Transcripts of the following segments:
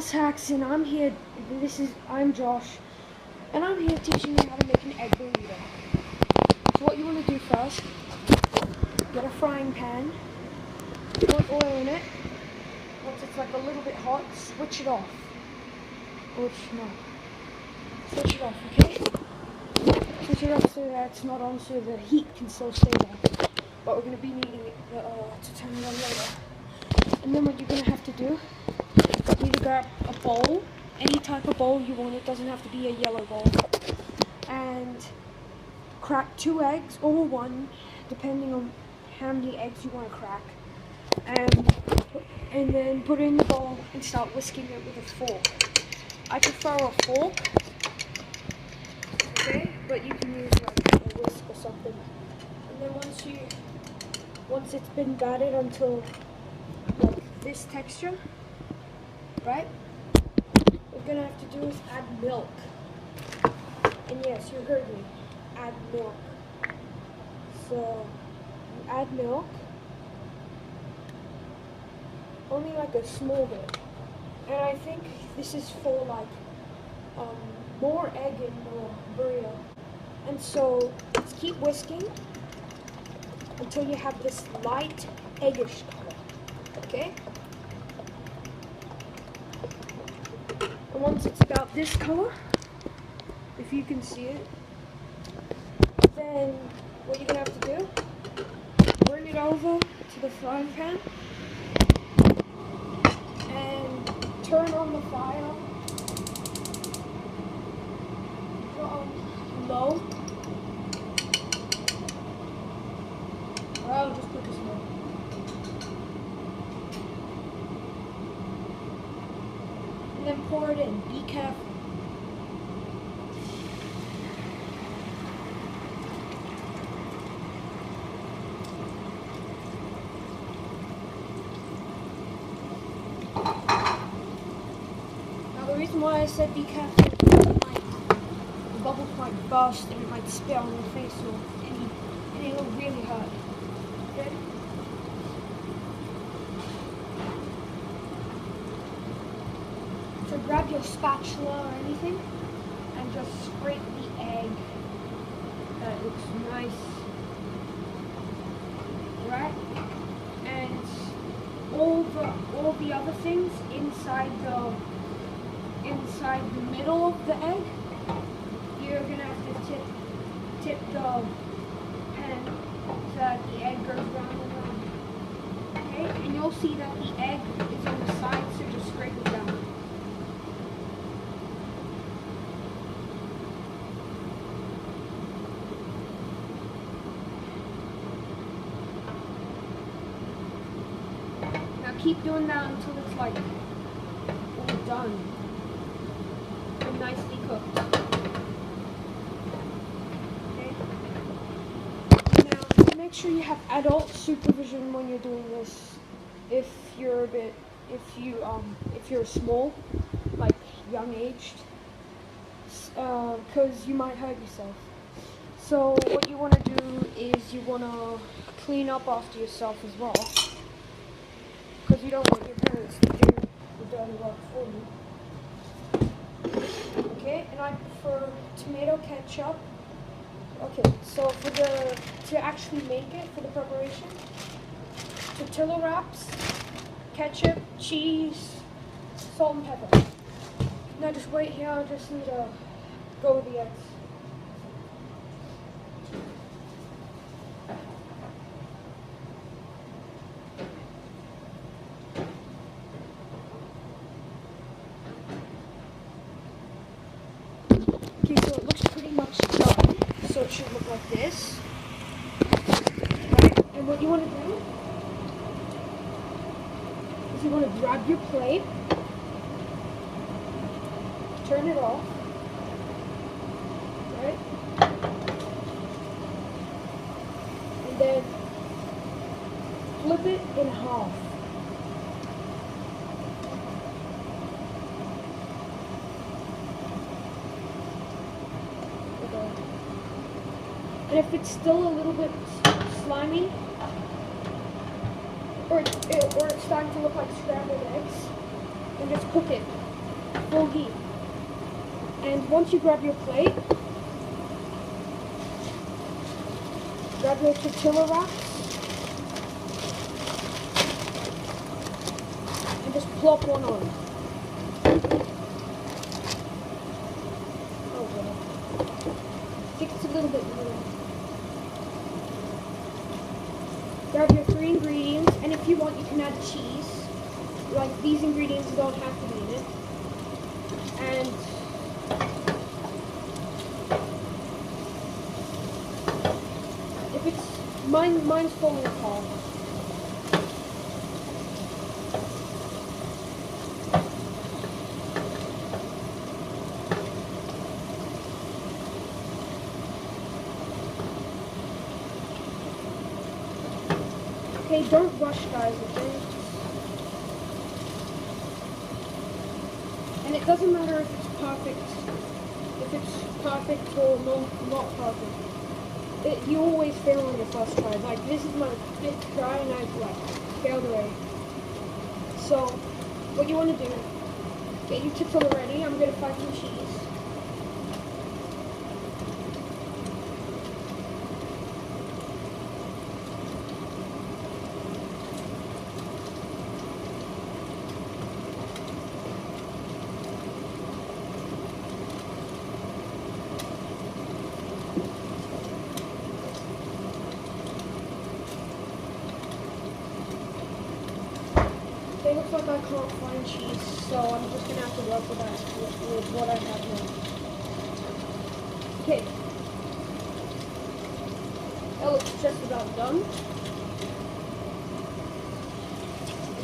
Boss Hacks, and I'm Josh, and I'm here teaching you how to make an egg burrito. So what you want to do first, get a frying pan, put oil in it. Once it's like a little bit hot, switch it off. Switch it off, okay? Switch it off so that it's not on, so the heat can still stay there. But we're going to be needing it to turn it on later. And then what you're going to have to do, you need to grab a bowl, any type of bowl you want. It doesn't have to be a yellow bowl. And crack 2 eggs or 1, depending on how many eggs you want to crack. And then put it in the bowl and start whisking it with a fork. I prefer a fork, okay? But you can use like a whisk or something. And then once it's been battered until like this texture, right? What we're gonna have to do is add milk. And yes, you heard me. Add milk. So you add milk. Only like a small bit. And I think this is for like more egg in the burrito. And so let's keep whisking until you have this light eggish color. Okay? And once it's about this color, if you can see it, then what you're gonna have to do, bring it over to the frying pan and turn on the fire from low. I'll just put this low. And then pour it in. Be careful. The reason why I said be careful is the bubbles might burst and it might spill on your face or and it'll really hurt. Okay? So grab your spatula or anything and just scrape the egg. That looks nice. Right? And all the other things inside the middle of the egg, you're gonna have to tip the pan so that the egg goes round and round. Okay, and you'll see that the egg is on the side, so just scrape it down. Now keep doing that until it's like all done. Nicely cooked. Okay. Now make sure you have adult supervision when you're doing this. If you're small, like young aged, because you might hurt yourself. So what you want to do is you want to clean up after yourself as well, because you don't want your parents to do the dirty work for you. Okay, and I prefer tomato ketchup. Okay, so to actually make it, for the preparation, tortilla wraps, ketchup, cheese, salt and pepper. Now just wait here, I just need to go with the eggs. Okay, so it looks pretty much done. So it should look like this. Right? And what you want to do is you want to grab your plate, turn it off, right? And then flip it in half. And if it's still a little bit slimy, or it's starting to look like scrambled eggs, then just cook it full heat. And once you grab your plate, grab your tortilla wraps, and just plop one on. Oh god. It's a little bit more. Grab your 3 ingredients, and if you want, you can add cheese. Like, these ingredients don't have to be in it. And if it's mine's falling apart. Okay, don't rush, guys, okay? And it doesn't matter if it's perfect or not perfect. You always fail on your first try. Like, this is my 5th try and I've failed already. So, what you want to do, get your chips all ready. I'm going to fry some cheese. It looks like I can't find cheese, so I'm just going to have to work with that with what I have now. Okay. That looks just about done.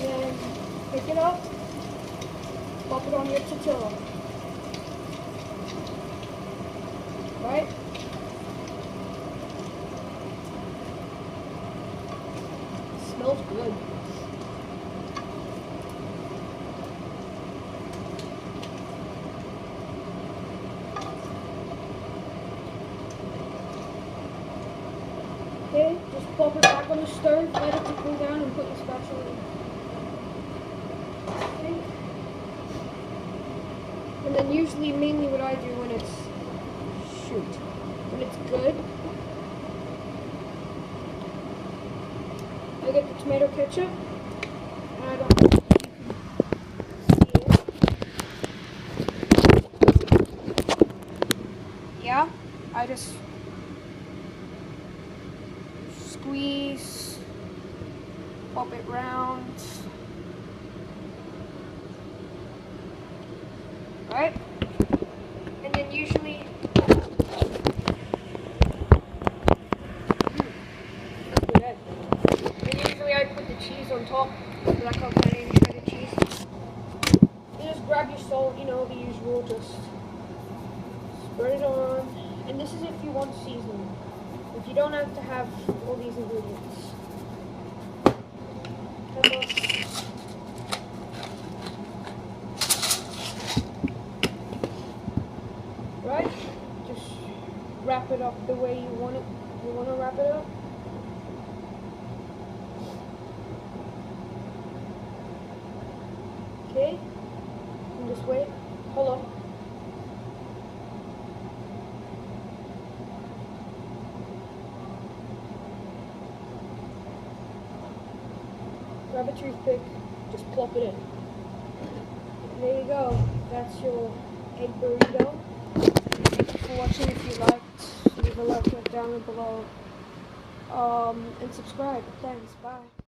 And then pick it up, pop it on your tortilla. Right? It smells good. Okay, just pop it back on the stove, let it cool down, and put your spatula in. Okay. And then usually, mainly what I do when it's, when it's good, I get the tomato ketchup, and I don't know if you can see it. Yeah, I just squeeze, pop it round, right? And then usually, that's good. And usually I put the cheese on top, because I can't find any shredded cheese. You just grab your salt, you know, the usual, just spread it on. And this is if you want seasoning. If you don't have to have all these ingredients. Right? Just wrap it up the way you want it. You want to wrap it up. Okay? And just wait. Hold on. Grab a toothpick, just plop it in. There you go. That's your egg burrito. Thank you for watching. If you liked, leave a like down below. And subscribe. Thanks. Bye.